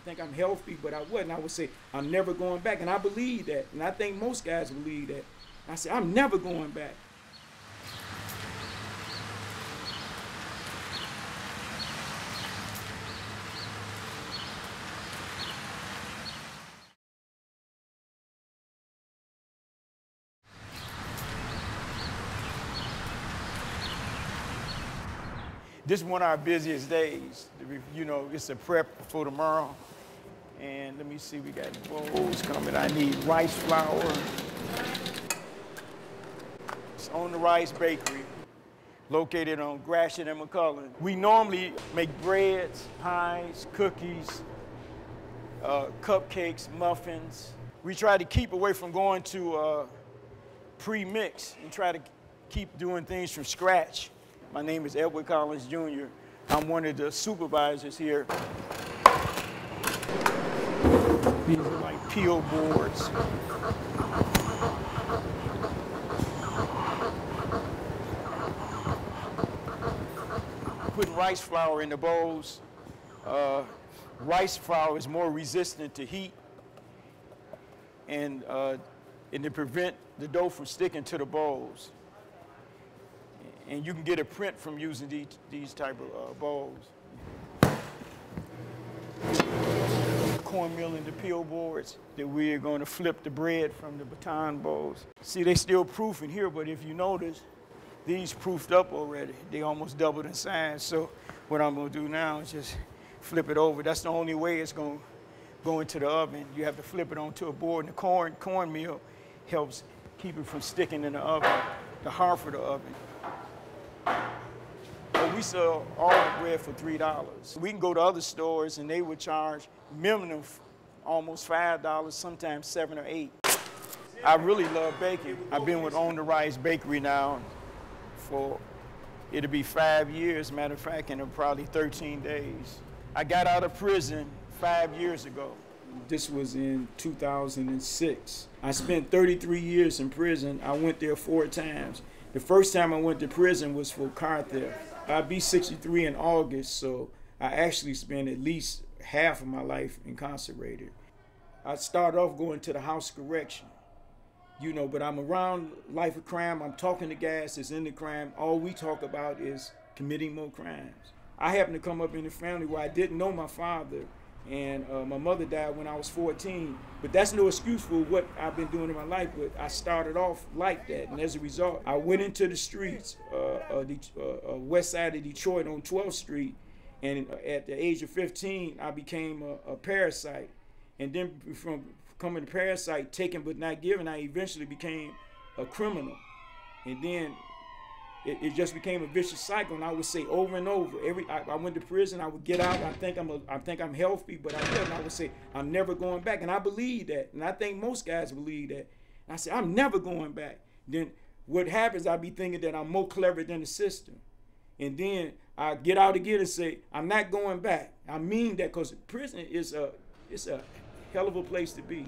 think I'm healthy, but I wasn't. I would say, I'm never going back. And I believe that. And I think most guys believe that. I said, I'm never going back. This is one of our busiest days. You know, it's a prep for tomorrow. And let me see, we got bowls coming. I need rice flour. It's On the Rice Bakery, located on Gratiot and McCullen. We normally make breads, pies, cookies, cupcakes, muffins. We try to keep away from going to pre-mix and try to keep doing things from scratch. My name is Edward Collins, Jr. I'm one of the supervisors here. These are like peel boards. Putting rice flour in the bowls. Rice flour is more resistant to heat and to prevent the dough from sticking to the bowls. And you can get a print from using these type of bowls. Cornmeal in the peel boards that we're going to flip the bread from the baton bowls. See, they still proof in here, but if you notice, these proofed up already. They almost doubled in size. So what I'm going to do now is just flip it over. That's the only way it's going to go into the oven. You have to flip it onto a board, and the cornmeal helps keep it from sticking in the oven, the hearth of the oven. We sell all the bread for $3. We can go to other stores and they would charge minimum almost $5, sometimes $7 or $8. I really love baking. I've been with On the Rice Bakery now for, it'll be 5 years, matter of fact, in probably 13 days. I got out of prison 5 years ago. This was in 2006. I spent 33 years in prison. I went there 4 times. The first time I went to prison was for car theft. I'll be 63 in August, so I actually spent at least half of my life incarcerated. I started off going to the house correction, you know, but I'm around life of crime. I'm talking to guys that's in the crime. All we talk about is committing more crimes. I happened to come up in a family where I didn't know my father, and my mother died when I was 14. But that's no excuse for what I've been doing in my life, but I started off like that, and as a result, I went into the streets, west side of Detroit on 12th Street, and at the age of 15, I became a parasite. And then from becoming a parasite, taking but not giving, I eventually became a criminal. And then it just became a vicious cycle, and I would say over and over. I went to prison, I would get out, I think I'm healthy, but I wasn't. I would say, I'm never going back. And I believe that, and I think most guys believe that. And I said, I'm never going back. Then what happens, I be thinking that I'm more clever than the system. And then I get out again and say, I'm not going back. I mean that, because prison is it's a hell of a place to be.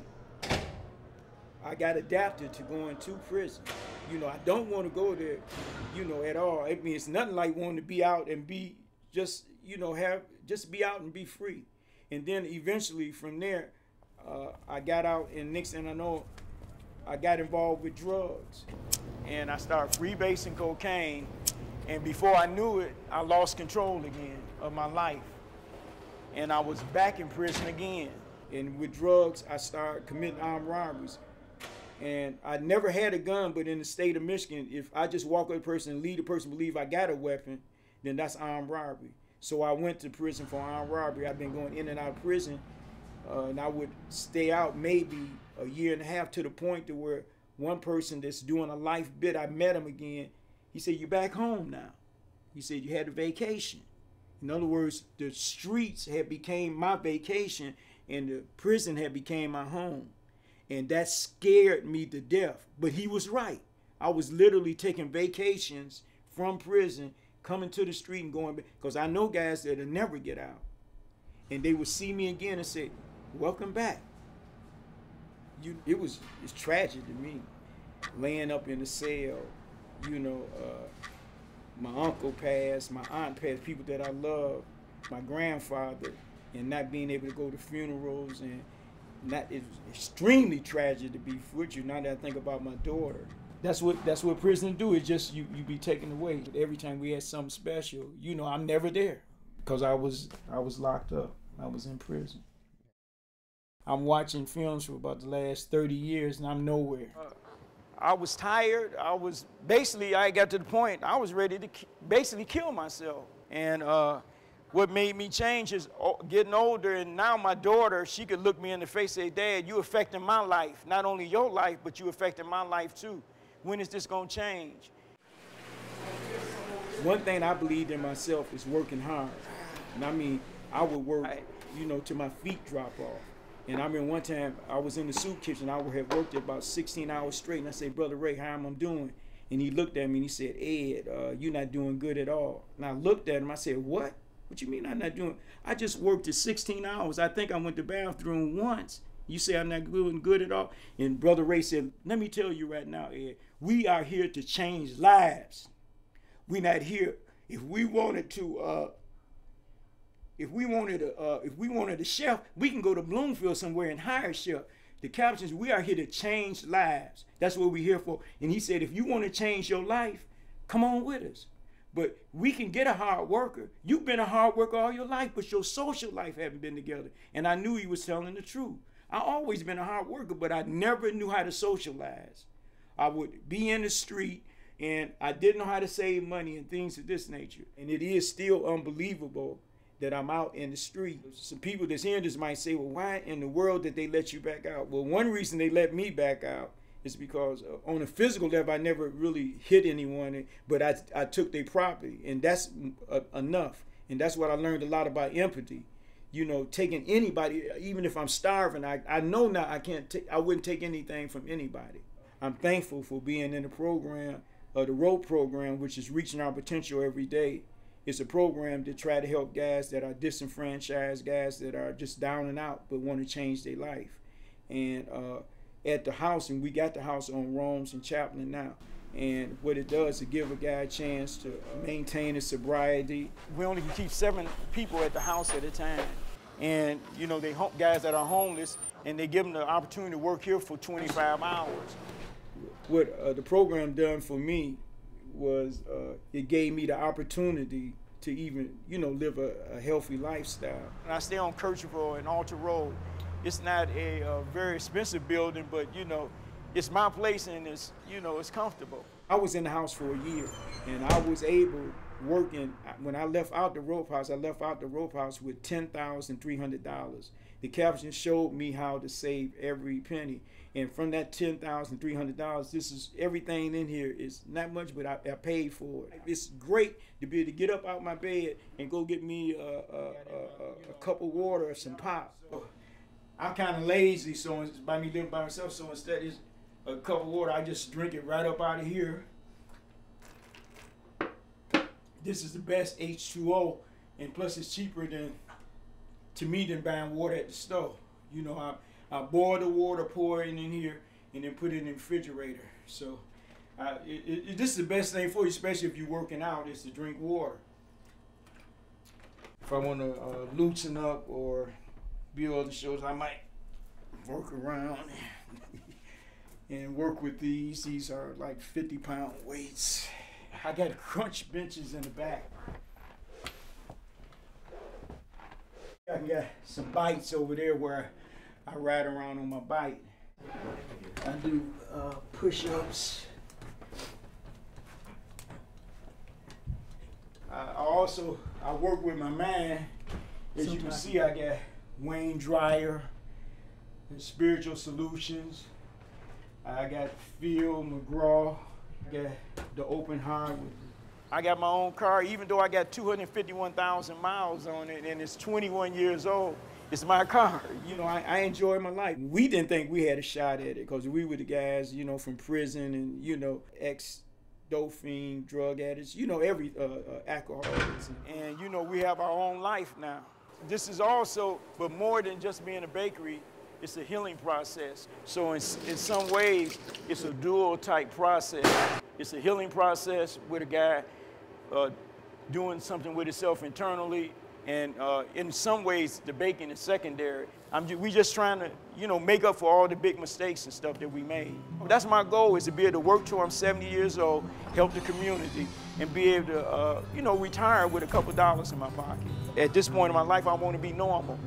I got adapted to going to prison. You know, I don't want to go there, you know, at all. I mean, it's nothing like wanting to be out and be just, you know, just be out and be free. And then eventually from there, I got out, and next thing I know, I got involved with drugs. And I started freebasing cocaine. And before I knew it, I lost control again of my life. And I was back in prison again. And with drugs, I started committing armed robberies. And I never had a gun, but in the state of Michigan, if I just walk up to a person and lead the person to believe I got a weapon, then that's armed robbery. So I went to prison for armed robbery. I've been going in and out of prison, and I would stay out maybe a year and a half, to the point to where one person that's doing a life bid, I met him again. He said, "You're back home now." He said, "You had a vacation." In other words, the streets had became my vacation, and the prison had became my home. And that scared me to death. But he was right. I was literally taking vacations from prison, coming to the street and going back, because I know guys that'll never get out. And they would see me again and say, "Welcome back." It's tragic to me, laying up in the cell. You know, my uncle passed, my aunt passed, people that I love, my grandfather. and not being able to go to funerals, and not, it's extremely tragic to be with you. Now that I think about my daughter, that's what prisoners do. It's just you be taken away. Every time we had something special, you know, I'm never there because I was locked up. I was in prison. I'm watching films for about the last 30 years, and I'm nowhere. I was tired. I got to the point I was ready to basically kill myself. And what made me change is getting older, and now my daughter, she could look me in the face and say, Dad, you affecting my life. Not only your life, but you affecting my life too. When is this gonna change? One thing I believed in myself is working hard. And I mean, I would work, you know, till my feet drop off. And I remember one time I was in the soup kitchen. I had worked about 16 hours straight. And I said, Brother Ray, how am I doing? And he looked at me and he said, Ed, you're not doing good at all. And I looked at him. I said, what? What you mean I'm not doing? I just worked at 16 hours. I think I went to the bathroom once. You say I'm not doing good at all? And Brother Ray said, let me tell you right now, Ed, we are here to change lives. We're not here. If we wanted a chef, we can go to Bloomfield somewhere and hire a chef. The captains, we are here to change lives. That's what we're here for. And he said, if you want to change your life, come on with us. But we can get a hard worker. You've been a hard worker all your life, but your social life haven't been together. And I knew he was telling the truth. I always been a hard worker, but I never knew how to socialize. I would be in the street, and I didn't know how to save money and things of this nature. And it is still unbelievable that I'm out in the street. Some people that's hearing this might say, well, why in the world did they let you back out? Well, one reason they let me back out is because on a physical level, I never really hit anyone, but I took their property, and that's enough. And that's what I learned a lot about empathy. You know, taking anybody, even if I'm starving, I know now I wouldn't take anything from anybody. I'm thankful for being in the program, the ROPE program, which is Reaching Our Potential Every Day. It's a program to try to help guys that are disenfranchised, guys that are just down and out but want to change their life. And at the house, and we got the house on Rome's and Chaplain now. And what it does, it give a guy a chance to maintain his sobriety. We only can keep 7 people at the house at a time. And you know, they guys that are homeless, and they give them the opportunity to work here for 25 hours. What the program done for me was it gave me the opportunity to even, you know, live a healthy lifestyle. And I stay on Kirchhoff and Alter Road. It's not a very expensive building, but you know, it's my place, and it's, you know, it's comfortable. I was in the house for a year, and I was able, working, when I left out the rope house, I left out the rope house with $10,300. The captain showed me how to save every penny. And from that $10,300, this is everything in here is not much, but I paid for it. It's great to be able to get up out my bed and go get me a cup of water or some pop. I'm kind of lazy, so by me living by myself, so instead of a cup of water, I just drink it right up out of here. This is the best H2O, and plus it's cheaper to me than buying water at the store. You know, I boil the water, pour it in here, and then put it in the refrigerator. So this is the best thing for you, especially if you're working out, is to drink water. If I want to loosen up or build the shows, I might work around and work with these. These are like 50-pound weights. I got crunch benches in the back. I got some bikes over there where I ride around on my bike. I do push-ups. I work with my man. As you can see, I got Wayne Dryer and Spiritual Solutions. I got Phil McGraw. I got the Open Heart. I got my own car, even though I got 251,000 miles on it and it's 21 years old. It's my car. You know, I enjoy my life. We didn't think we had a shot at it because we were the guys, you know, from prison and, you know, ex-dope fiend, drug addicts, you know, every alcoholics. And, you know, we have our own life now. This is also, but more than just being a bakery, it's a healing process. So in some ways, it's a dual type process. It's a healing process with a guy doing something with himself internally, And in some ways, the baking is secondary. We just trying to, you know, make up for all the big mistakes and stuff that we made. That's my goal, is to be able to work till I'm 70 years old, help the community, and be able to, you know, retire with a couple dollars in my pocket. At this point in my life, I want to be normal.